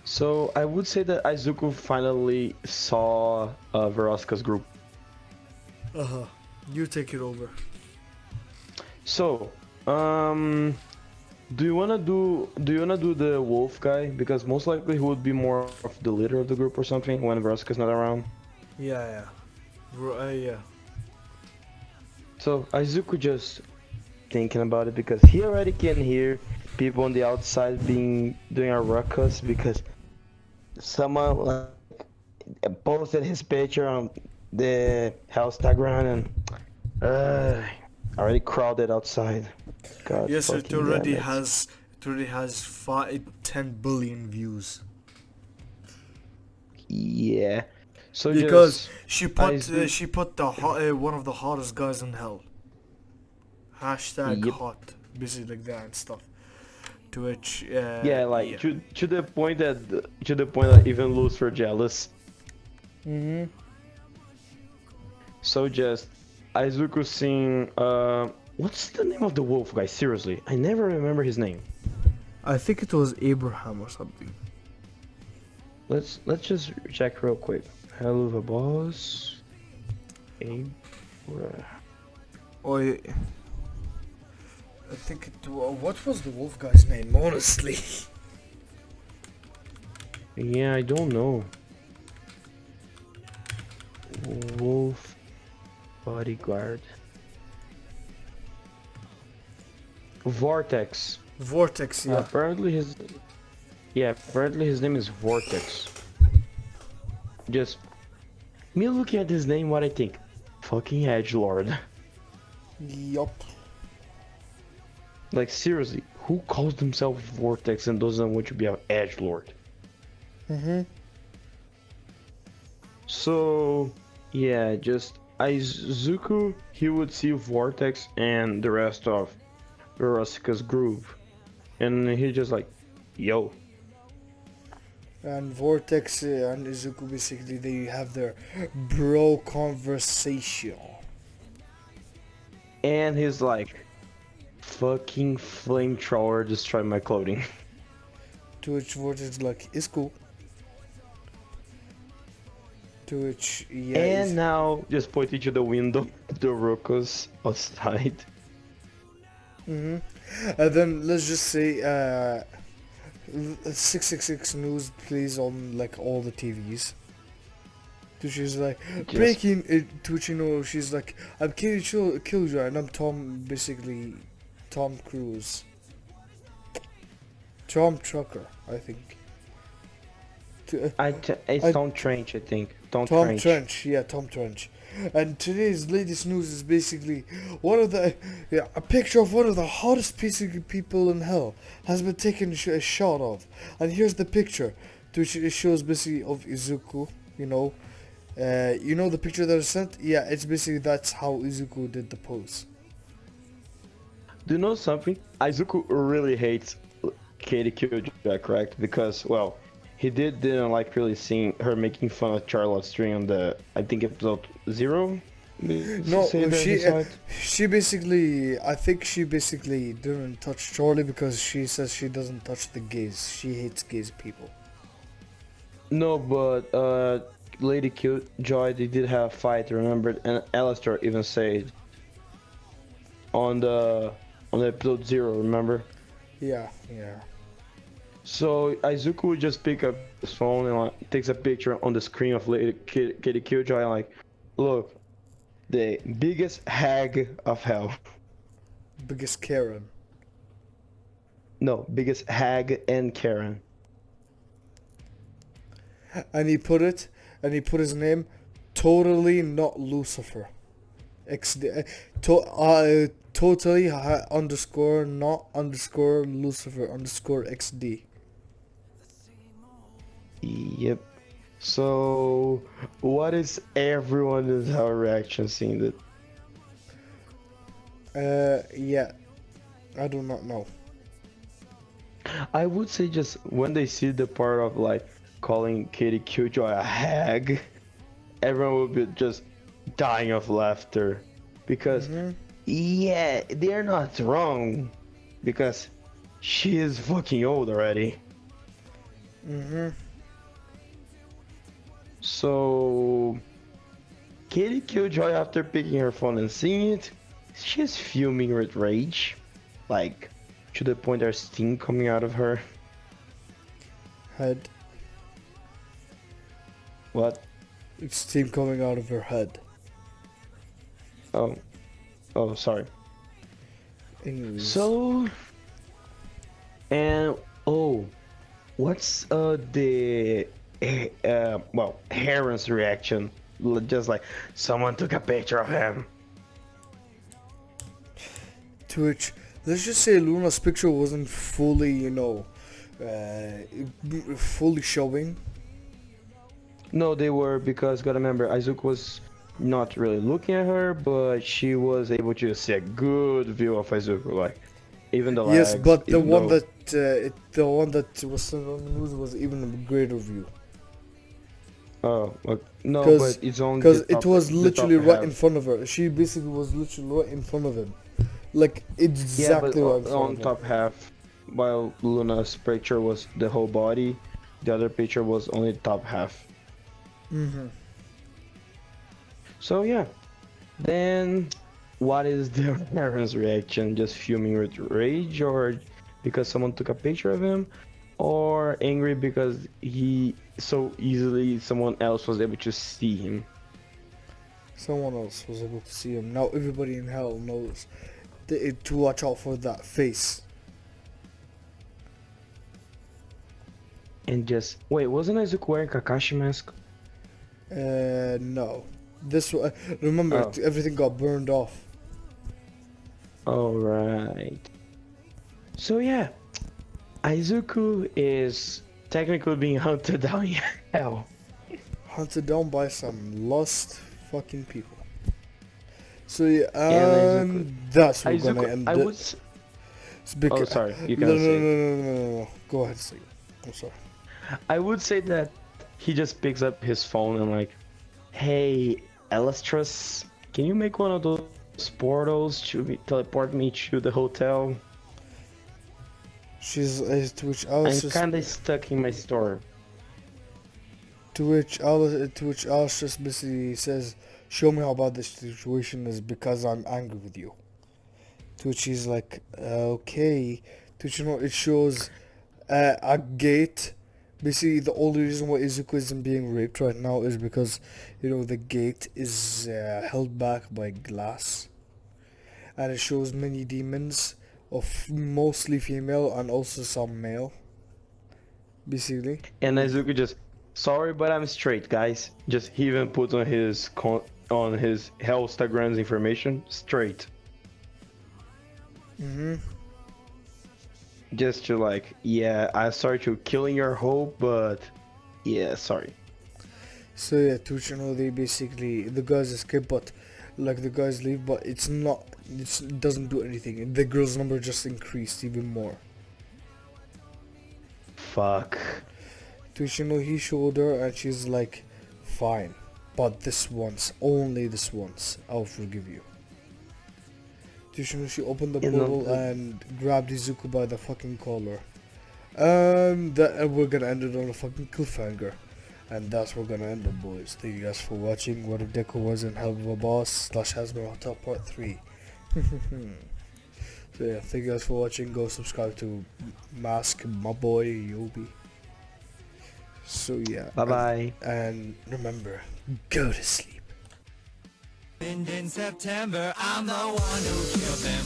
So I would say that Izuku finally saw Veroska's group. You take it over. So, do you wanna do the wolf guy? Because most likely he would be more of the leader of the group or something when Veroska's not around. Yeah. Yeah. So Izuku just thinking about it because he already can hear people on the outside doing a ruckus because someone like posted his picture on the Instagram and already crowded outside. God, Yes, it fucking already damn it. has 10 billion views. Yeah. So Because just she put the one of the hottest guys in hell. Hashtag Yep. hot, basically like that and stuff. To which yeah, like to the point that even Lucifer jealous. Mhm. So just Izuku seeing what's the name of the wolf guy? Seriously, I never remember his name. I think it was Abraham or something. Let's just check real quick. Hello, the boss. Abraham. Oh, I think what was the wolf guy's name? Honestly. Yeah, I don't know. Wolf bodyguard. Vortex. Vortex, yeah. Apparently his name is Vortex. Just me looking at his name, what I think? Fucking edgelord. Yup. Like seriously, who calls himself Vortex and doesn't want to be an edgelord? Mhm. So yeah, just Izuku, he would see Vortex and the rest of Urasuka's group, and he just like, yo. And Vortex and Izuku basically they have their bro conversation. And he's like, fucking flamethrower destroy my clothing. To which Vortex is like, it's cool. To which And now just pointing to the window, the Rokus outside. And then let's just say 666 news plays on like all the TVs. So she's like breaking it. To which she's like, I'm Killjoy and I'm Tom Cruise. Tom Trucker, I think. It's Tom Trench, I think. Tom Trench, yeah, Tom Trench. And today's latest news is basically a picture of one of the hottest people in hell has been taken a shot of, and here's the picture, which it shows basically of Izuku. The picture that is sent. Yeah, it's basically that's how Izuku did the pose. Do you know something? Izuku really hates Katie Killjoy, correct? Because well, he didn't like really seeing her making fun of Charlotte's string on the, I think, episode 0. No, she basically didn't touch Charlie because she says she doesn't touch the gays. She hates gays people. No, but Lady Killjoy, they did have a fight, remember? And Alistair even said on the episode 0, remember? Yeah, yeah. So Izuku would just pick up his phone and like, takes a picture on the screen of Lady Killjoy and like, look, the biggest hag of hell. Biggest Karen. No, biggest hag and Karen. And he put his name, totally not Lucifer. Totally underscore not underscore Lucifer underscore XD. Yep. So, what is everyone's reaction seeing that? Yeah, I do not know. I would say just when they see the part of like calling Katie Killjoy a hag, everyone will be just dying of laughter because yeah, they're not wrong because she is fucking old already. So Katie Killjoy, after picking her phone and seeing it, she's fuming with rage, like to the point there's steam coming out of her. Head. What? It's steam coming out of her head. Oh, sorry. Anyways. So, and what's the Heron's reaction? Just like someone took a picture of him. To which, let's just say Luna's picture wasn't fully, fully showing. No, they were, because gotta remember, Izuku was not really looking at her, but she was able to see a good view of Izuku, like even the legs. Yes, but the even one though- that was sent on the news was even a greater view. Oh, no, Because but it's only because the it top- was the literally top right half. in front of her. She basically was literally right in front of him, like Yeah, exactly but right in front on of him. top half, while Luna's picture was the whole body, the other picture was only the top half. So yeah, then what is their parents' reaction? Just fuming with rage, or because someone took a picture of him, or angry because he so easily someone else was able to see him? Someone else was able to see him. Now everybody in hell knows to watch out for that face. And just wait, wasn't Izuku wearing Kakashi mask? No. Remember, Oh. everything got burned off. All right. So yeah, Izuku is technically being hunted down in hell. Hunted down by some lost fucking people. So yeah, And and that's where we're gonna Izuku, end I it. would. Because, sorry, you no, can no, say. no. Go ahead, say it. I'm sorry. I would say that he just picks up his phone and like, hey, Elastris, can you make one of those portals to teleport me to the hotel? To which I'm Alice kinda stuck in my store. to which Alice just basically says, "Show me how bad this situation is because I'm angry with you." To which he's like, "Okay." To which it shows a gate. Basically, the only reason why Izuku isn't being raped right now is because, the gate is held back by glass. And it shows many demons, of mostly female and also some male. Basically. And Izuku just, sorry, but I'm straight, guys. Just he even puts on his on his Hellstagram's information, straight. Just to like, yeah, I sorry to killing your hope, but yeah, sorry. So yeah, to which they basically, the guys escape, but the guys leave, but it doesn't do anything. The girl's number just increased even more. Fuck. To which he showed her and she's like, fine, but this once, only this once, I'll forgive you. To which she opened the portal and grabbed Izuku by the fucking collar. And we're gonna end it on a fucking cliffhanger. And that's where we're gonna end it, boys. Thank you guys for watching. What if Deku wasn't hell of a boss / Hazbin Hotel Part 3. So yeah, thank you guys for watching. Go subscribe to Mask, my boy Yobi. So yeah. Bye bye. And remember, go to sleep. In September, I'm the one who killed them